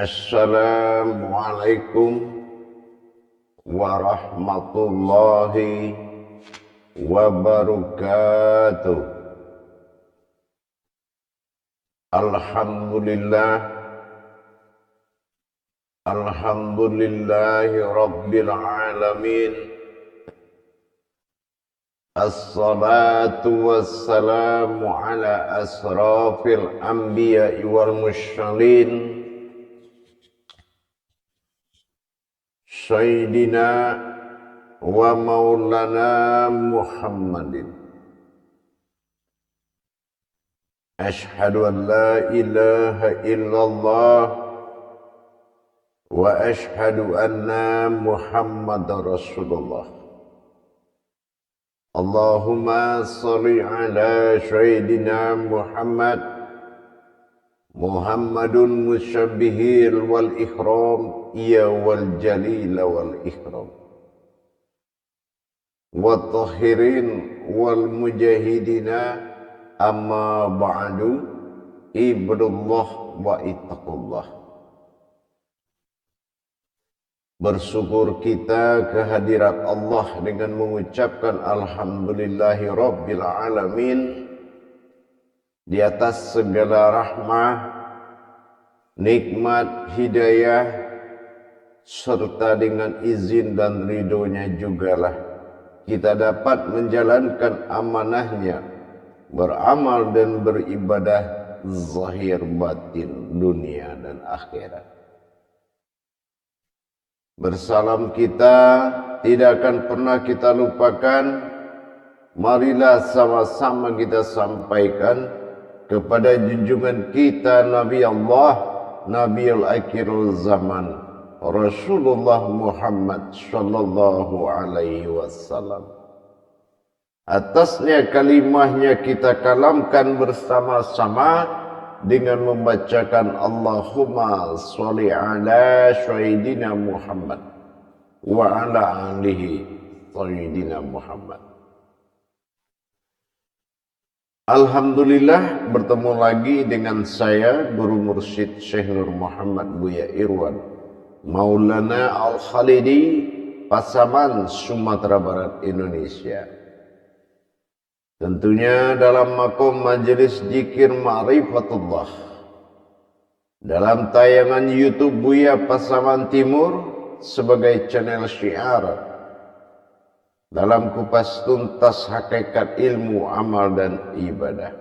Assalamualaikum warahmatullahi wabarakatuh. Alhamdulillahi rabbil alamin. Assalatu wassalamu ala asrafil anbiya'i wal mursalin Sayyidina wa maulana Muhammadin. Ashhadu an la ilaha illallah wa ashhadu anna Muhammadar Rasulullah. Allahumma salli ala Sayyidina Muhammadun musyabbihil wal ikram ya wal jalil wal ikram wa tahirin wal mujahidina amma ba'du ibadallah wa ittaqullah. Bersyukur kita kehadirat Allah dengan mengucapkan alhamdulillahi rabbil alamin di atas segala rahmah, nikmat, hidayah, serta dengan izin dan ridhonya jugalah kita dapat menjalankan amanahnya, beramal dan beribadah zahir batin dunia dan akhirat. Bersalam kita tidak akan pernah kita lupakan. Marilah sama-sama kita sampaikan kepada junjungan kita Nabi Allah, Nabiul Akhirul Zaman, Rasulullah Muhammad sallallahu alaihi wasallam. Atasnya kalimahnya kita kalamkan bersama-sama dengan membacakan Allahumma sholli ala Sayyidina Muhammad wa ala alihi Sayyidina Muhammad. Alhamdulillah bertemu lagi dengan saya Guru Mursyid Syekh Nur Muhammad Buya Irwan Maulana Al-Khalidi, Pasaman, Sumatera Barat, Indonesia. Tentunya dalam makom majelis zikir ma'rifatullah, dalam tayangan YouTube Buya Pasaman Timur sebagai channel syiar, dalam kupas tuntas hakikat ilmu, amal dan ibadah,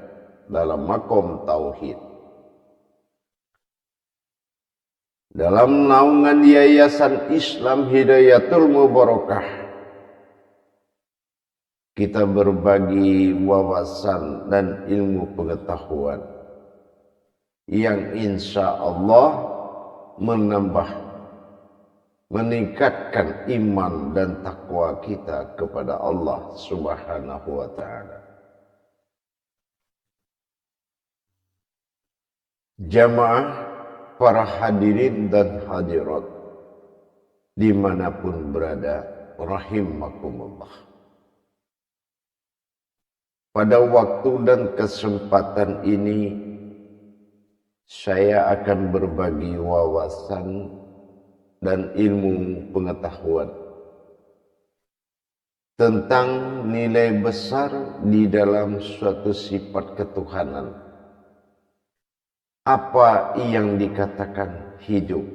dalam makom tauhid, dalam naungan Yayasan Islam Hidayatul Mubarakah. Kita berbagi wawasan dan ilmu pengetahuan yang insya Allah meningkatkan iman dan takwa kita kepada Allah Subhanahu wa ta'ala. Jamaah, para hadirin dan hadirat dimanapun berada, rahimakumullah. Pada waktu dan kesempatan ini saya akan berbagi wawasan dan ilmu pengetahuan tentang nilai besar di dalam suatu sifat ketuhanan. Apa yang dikatakan hidup,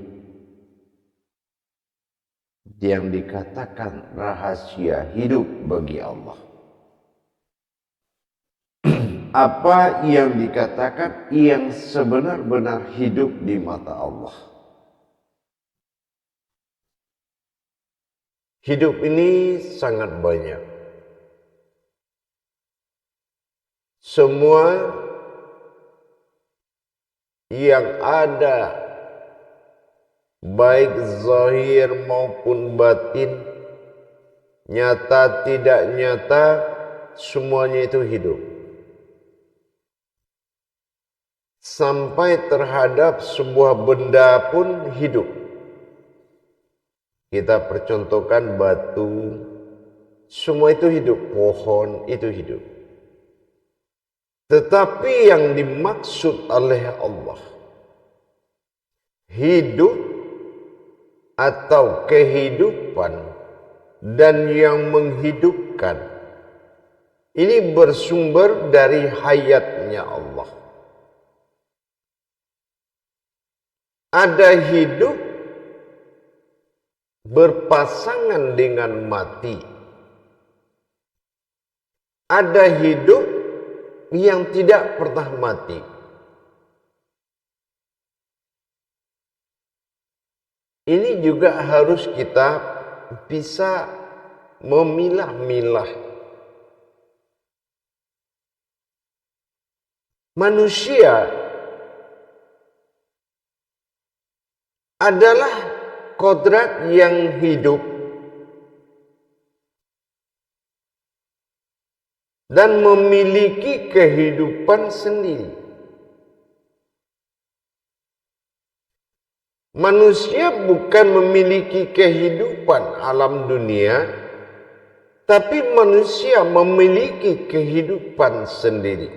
yang dikatakan rahasia hidup bagi Allah. Apa yang dikatakan yang sebenar-benar hidup di mata Allah. Hidup ini sangat banyak. Semua yang ada, baik zahir maupun batin, nyata tidak nyata, semuanya itu hidup. Sampai terhadap sebuah benda pun hidup. Kita percontohkan batu, semua itu hidup, pohon itu hidup. Tetapi yang dimaksud oleh Allah, hidup atau kehidupan dan yang menghidupkan ini bersumber dari hayatnya Allah. Ada hidup berpasangan dengan mati. Ada hidup yang tidak pernah mati. Ini juga harus kita bisa memilah-milah. Manusia adalah kodrat yang hidup dan memiliki kehidupan sendiri. Manusia bukan memiliki kehidupan alam dunia, tapi manusia memiliki kehidupan sendiri.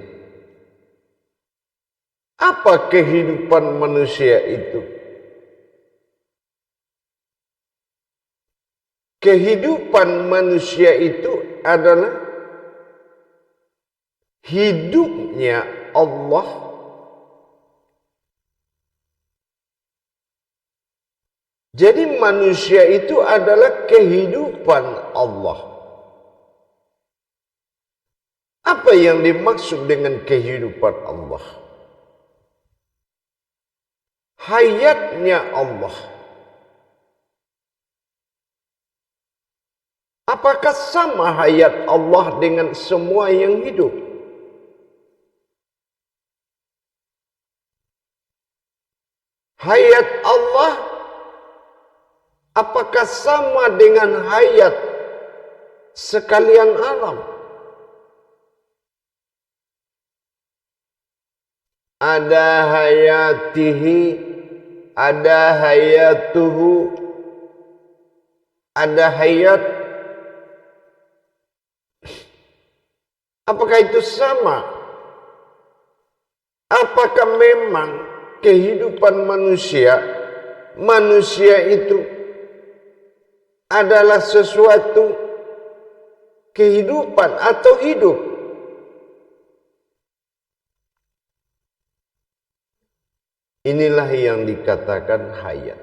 Apa kehidupan manusia itu? Kehidupan manusia itu adalah hidupnya Allah Jadi manusia itu adalah kehidupan Allah. Apa yang dimaksud dengan kehidupan Allah? Hayatnya Allah. Apakah sama hayat Allah dengan semua yang hidup? Hayat Allah apakah sama dengan hayat sekalian alam? Ada hayatihi, ada hayatuhu, ada hayat. Apakah itu sama? Apakah memang kehidupan manusia itu adalah sesuatu kehidupan atau hidup? Inilah yang dikatakan hayat.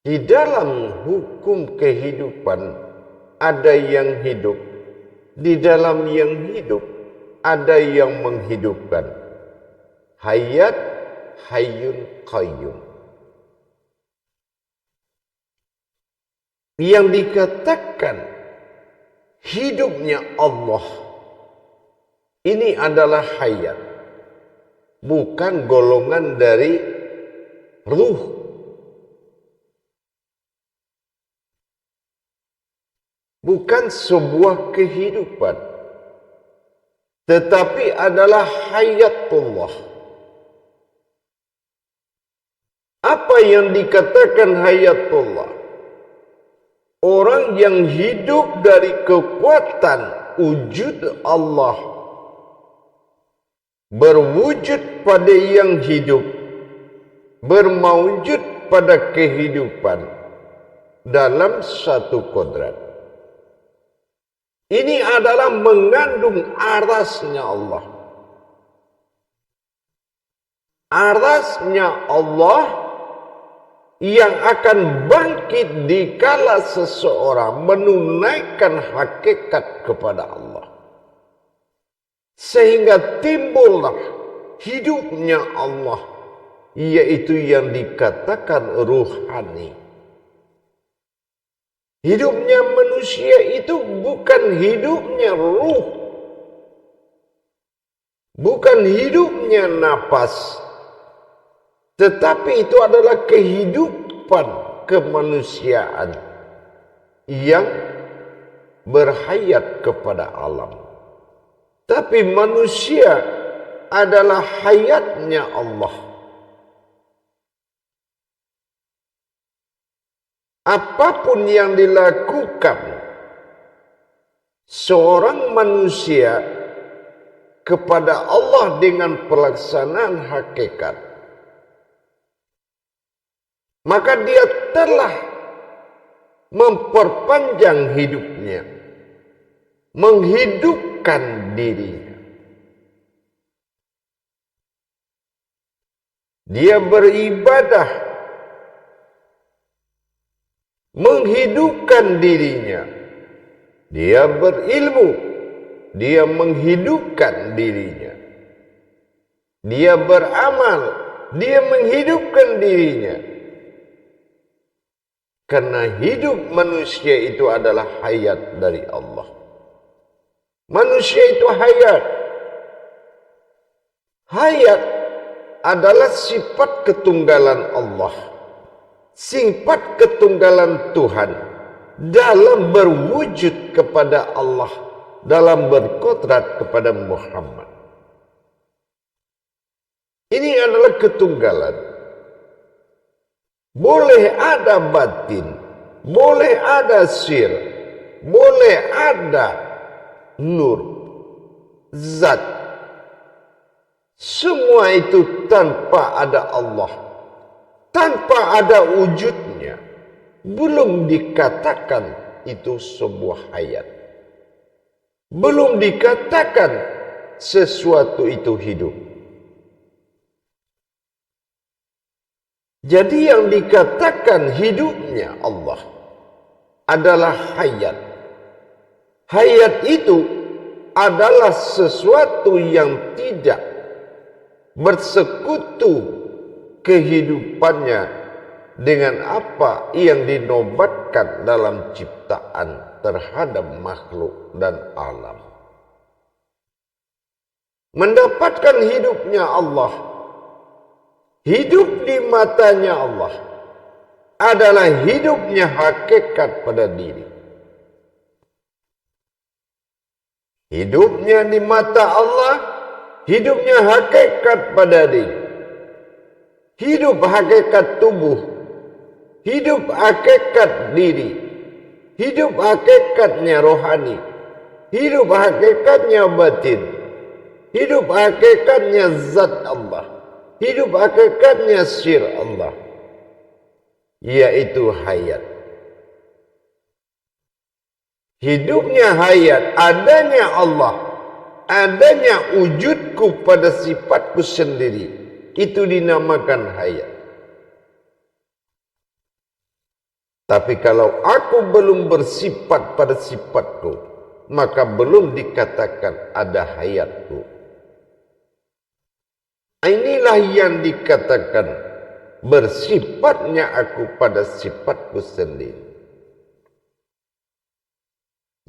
Di dalam hukum kehidupan ada yang hidup, di dalam yang hidup ada yang menghidupkan. Hayat, hayyun, qayyum. Yang dikatakan hidupnya Allah ini adalah hayat, bukan golongan dari ruh. Bukan sebuah kehidupan, tetapi adalah hayatullah. Apa yang dikatakan hayatullah? Orang yang hidup dari kekuatan wujud Allah, berwujud pada yang hidup, bermaujud pada kehidupan dalam satu kodrat. Ini adalah mengandung arasnya Allah. Arasnya Allah yang akan bangkit dikala seseorang menunaikan hakikat kepada Allah. Sehingga timbullah hidupnya Allah, yaitu yang dikatakan ruhani. Hidupnya manusia itu bukan hidupnya ruh, bukan hidupnya napas, tetapi itu adalah kehidupan kemanusiaan yang berhayat kepada alam. Tapi manusia adalah hayatnya Allah. Apapun yang dilakukan seorang manusia kepada Allah dengan pelaksanaan hakikat, maka dia telah memperpanjang hidupnya, menghidupkan dirinya. Dia beribadah, menghidupkan dirinya. Dia berilmu, dia menghidupkan dirinya. Dia beramal, dia menghidupkan dirinya. Karena hidup manusia itu adalah hayat dari Allah. Manusia itu hayat. Hayat adalah sifat ketunggalan Allah. Sifat ketunggalan Tuhan dalam berwujud kepada Allah, dalam berkodrat kepada Muhammad. Ini adalah ketunggalan. Boleh ada batin, boleh ada sir, boleh ada nur, zat. Semua itu tanpa ada Allah, tanpa ada wujudnya, belum dikatakan itu sebuah hayat. Belum dikatakan sesuatu itu hidup. Jadi yang dikatakan hidupnya Allah adalah hayat. Hayat itu adalah sesuatu yang tidak bersekutu kehidupannya dengan apa yang dinobatkan dalam ciptaan terhadap makhluk dan alam. Mendapatkan hidupnya Allah, hidup di matanya Allah, adalah hidupnya hakikat pada diri. Hidupnya di mata Allah, hidupnya hakikat pada diri. Hidup hakikat tubuh, hidup hakikat diri, hidup hakikatnya rohani, hidup hakikatnya batin, hidup hakikatnya zat Allah, hidup hakikatnya sir Allah, yaitu hayat. Hidupnya hayat, adanya Allah, adanya wujudku pada sifatku sendiri, itu dinamakan hayat. Tapi kalau aku belum bersifat pada sifatku, maka belum dikatakan ada hayatku. Inilah yang dikatakan bersifatnya aku pada sifatku sendiri.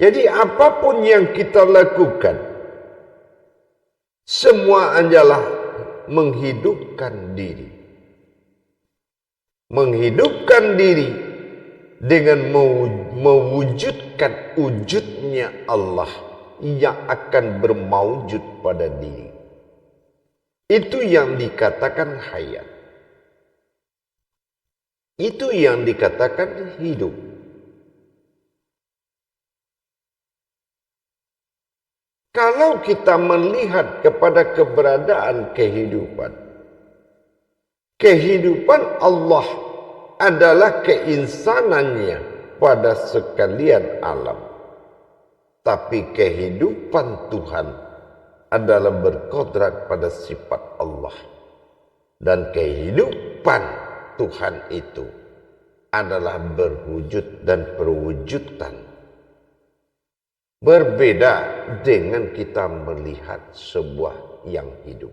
Jadi apapun yang kita lakukan, semua adalah menghidupkan diri. Menghidupkan diri dengan mewujudkan wujudnya Allah yang akan bermaujud pada diri. Itu yang dikatakan hayat. Itu yang dikatakan hidup. Kalau kita melihat kepada keberadaan kehidupan, kehidupan Allah adalah keinsanannya pada sekalian alam. Tapi kehidupan Tuhan adalah berkodrat pada sifat Allah. Dan kehidupan Tuhan itu adalah berwujud dan perwujudan. Berbeda dengan kita melihat sebuah yang hidup.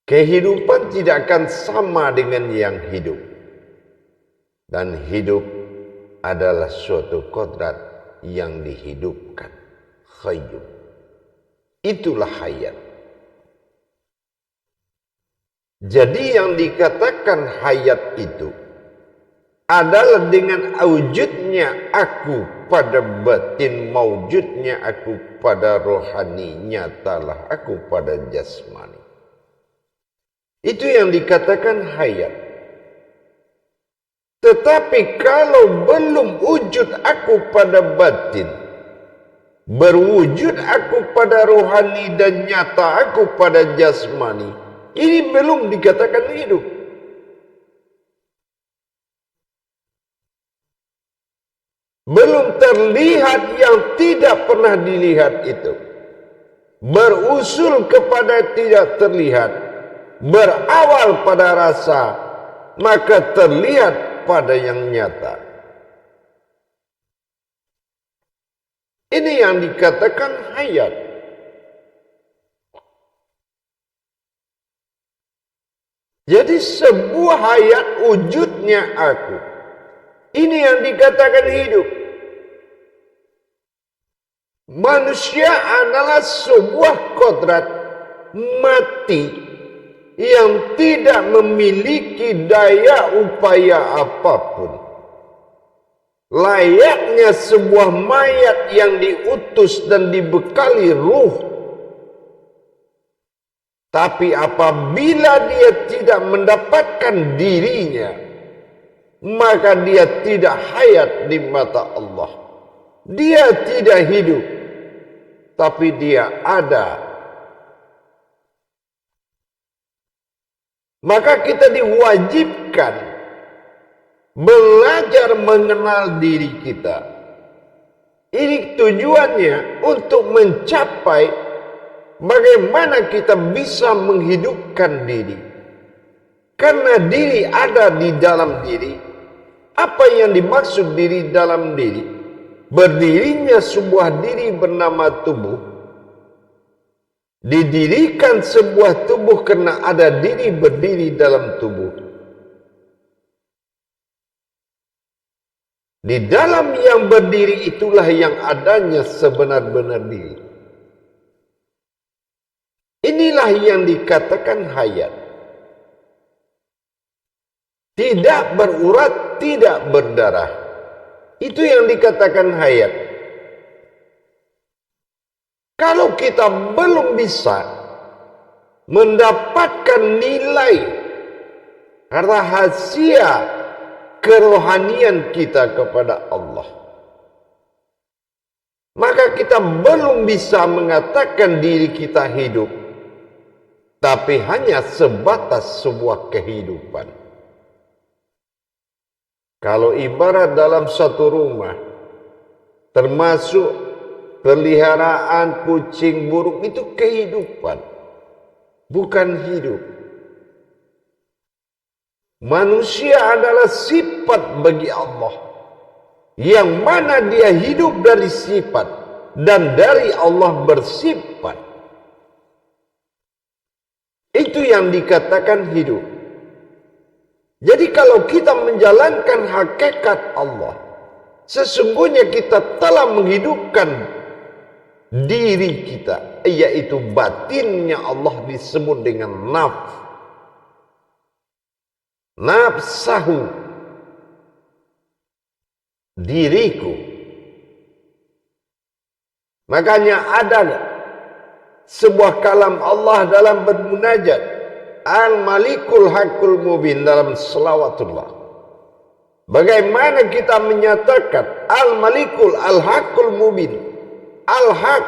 Kehidupan tidak akan sama dengan yang hidup. Dan hidup adalah suatu kodrat yang dihidupkan. Hayyum. Itulah hayat. Jadi yang dikatakan hayat itu adalah dengan wujudnya aku pada batin, maujudnya aku pada rohani, nyatalah aku pada jasmani. Itu yang dikatakan hayat. Tetapi kalau belum wujud aku pada batin, Berwujud aku pada rohani dan nyata aku pada jasmani. Ini belum dikatakan hidup. Belum terlihat yang tidak pernah dilihat itu. Berusul kepada tidak terlihat. Berawal pada rasa, maka terlihat pada yang nyata. Ini yang dikatakan hayat. Jadi sebuah hayat wujudnya aku. Ini yang dikatakan hidup. Manusia adalah sebuah kodrat mati yang tidak memiliki daya upaya apapun. Layaknya sebuah mayat yang diutus dan dibekali ruh. Tapi apabila dia tidak mendapatkan dirinya, maka dia tidak hayat di mata Allah. Dia tidak hidup, tapi dia ada. Maka kita diwajibkan belajar mengenal diri kita. Ini tujuannya untuk mencapai bagaimana kita bisa menghidupkan diri. Karena diri ada di dalam diri. Apa yang dimaksud diri dalam diri? Berdirinya sebuah diri bernama tubuh. Didirikan sebuah tubuh karena ada diri berdiri dalam tubuh. Di dalam yang berdiri itulah yang adanya sebenar-benar diri. Inilah yang dikatakan hayat. Tidak berurat, tidak berdarah. Itu yang dikatakan hayat. Kalau kita belum bisa mendapatkan nilai rahasia kerohanian kita kepada Allah, maka kita belum bisa mengatakan diri kita hidup, tapi hanya sebatas sebuah kehidupan. Kalau ibarat dalam satu rumah, termasuk peliharaan kucing, burung, itu kehidupan, bukan hidup. Manusia adalah sifat bagi Allah, yang mana dia hidup dari sifat, dan dari Allah bersifat. Itu yang dikatakan hidup. Jadi kalau kita menjalankan hakikat Allah, sesungguhnya kita telah menghidupkan diri kita, yaitu batinnya Allah disebut dengan nafs. Nafsahu, diriku. Makanya ada sebuah kalam Allah dalam bermunajat, Al-Malikul Haqqul Mubin, dalam selawatullah. Bagaimana kita menyatakan Al-Malikul Al-Haqqul Mubin, Al-Haq.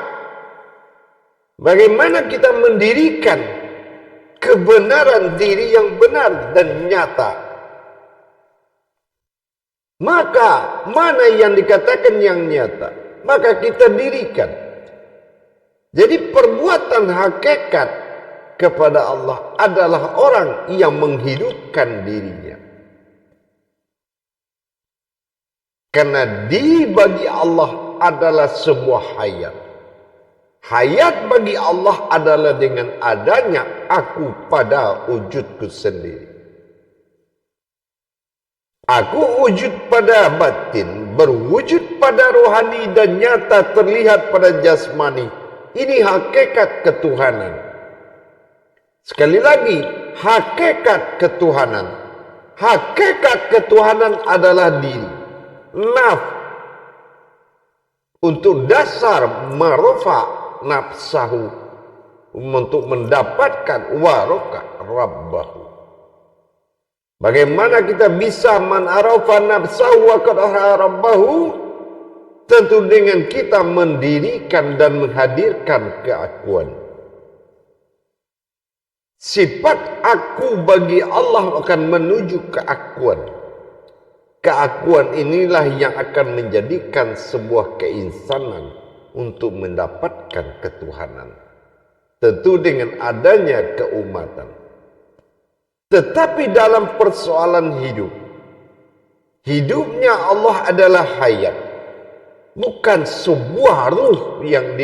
Bagaimana kita mendirikan kebenaran diri yang benar dan nyata. Maka mana yang dikatakan yang nyata, maka kita dirikan. Jadi perbuatan hakikat kepada Allah adalah orang yang menghidupkan dirinya. Karena diri bagi Allah adalah sebuah hayat. Hayat bagi Allah adalah dengan adanya aku pada wujudku sendiri. Aku wujud pada batin, berwujud pada rohani dan nyata terlihat pada jasmani. Ini hakikat ketuhanan. Sekali lagi, hakikat ketuhanan. Hakikat ketuhanan adalah diri. Naf. Untuk dasar marofa nafsahu, untuk mendapatkan warokah rabbahu. Bagaimana kita bisa man arafa nafsahu wa qad rabbahu? tentu dengan kita mendirikan dan menghadirkan keakuan. Sifat aku bagi Allah akan menuju keakuan. Keakuan inilah yang akan menjadikan sebuah keinsanan untuk mendapatkan ketuhanan. Tentu dengan adanya keumatan. Tetapi dalam persoalan hidup, hidupnya Allah adalah hayat. Bukan sebuah ruh yang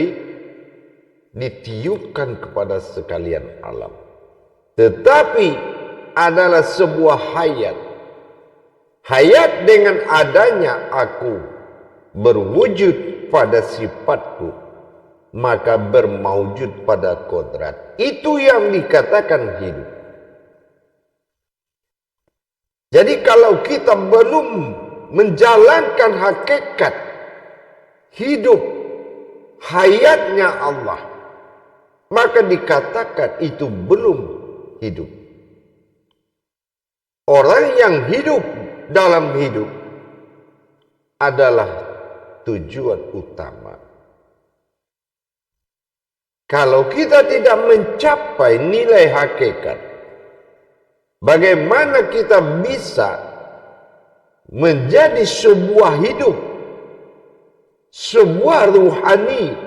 ditiupkan kepada sekalian alam. Tetapi adalah sebuah hayat. Hayat dengan adanya aku berwujud pada sifatku, maka bermaujud pada kodrat. Itu yang dikatakan hidup. Jadi kalau kita belum menjalankan hakikat hidup hayatnya Allah, maka dikatakan itu belum hidup. Orang yang hidup dalam hidup adalah tujuan utama. Kalau kita tidak mencapai nilai hakikat, bagaimana kita bisa menjadi sebuah hidup, sebuah ruhani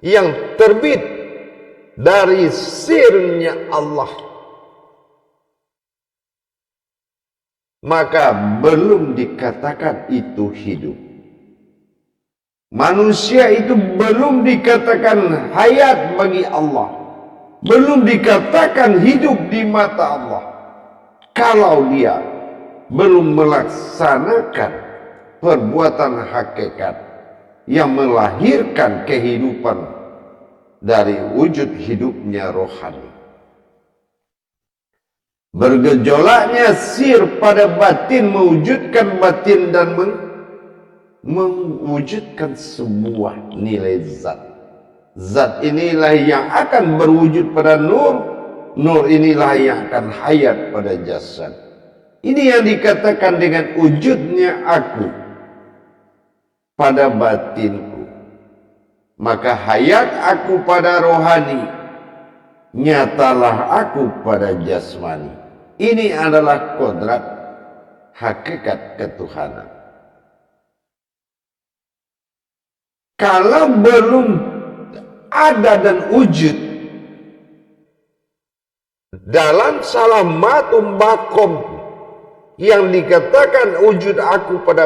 yang terbit dari sirnya Allah? Maka belum dikatakan itu hidup. Manusia itu belum dikatakan hayat bagi Allah, belum dikatakan hidup di mata Allah, kalau dia belum melaksanakan perbuatan hakikat yang melahirkan kehidupan dari wujud hidupnya rohani. Bergejolaknya sir pada batin mewujudkan batin dan mewujudkan sebuah nilai zat. Zat inilah yang akan berwujud pada nur. Nur inilah yang akan hayat pada jasad. Ini yang dikatakan dengan wujudnya aku pada batinku. Maka hayat aku pada rohani, nyatalah aku pada jasmani. Ini adalah kodrat hakikat ketuhanan. Kalau belum ada dan wujud dalam salamatum bakom yang dikatakan wujud aku pada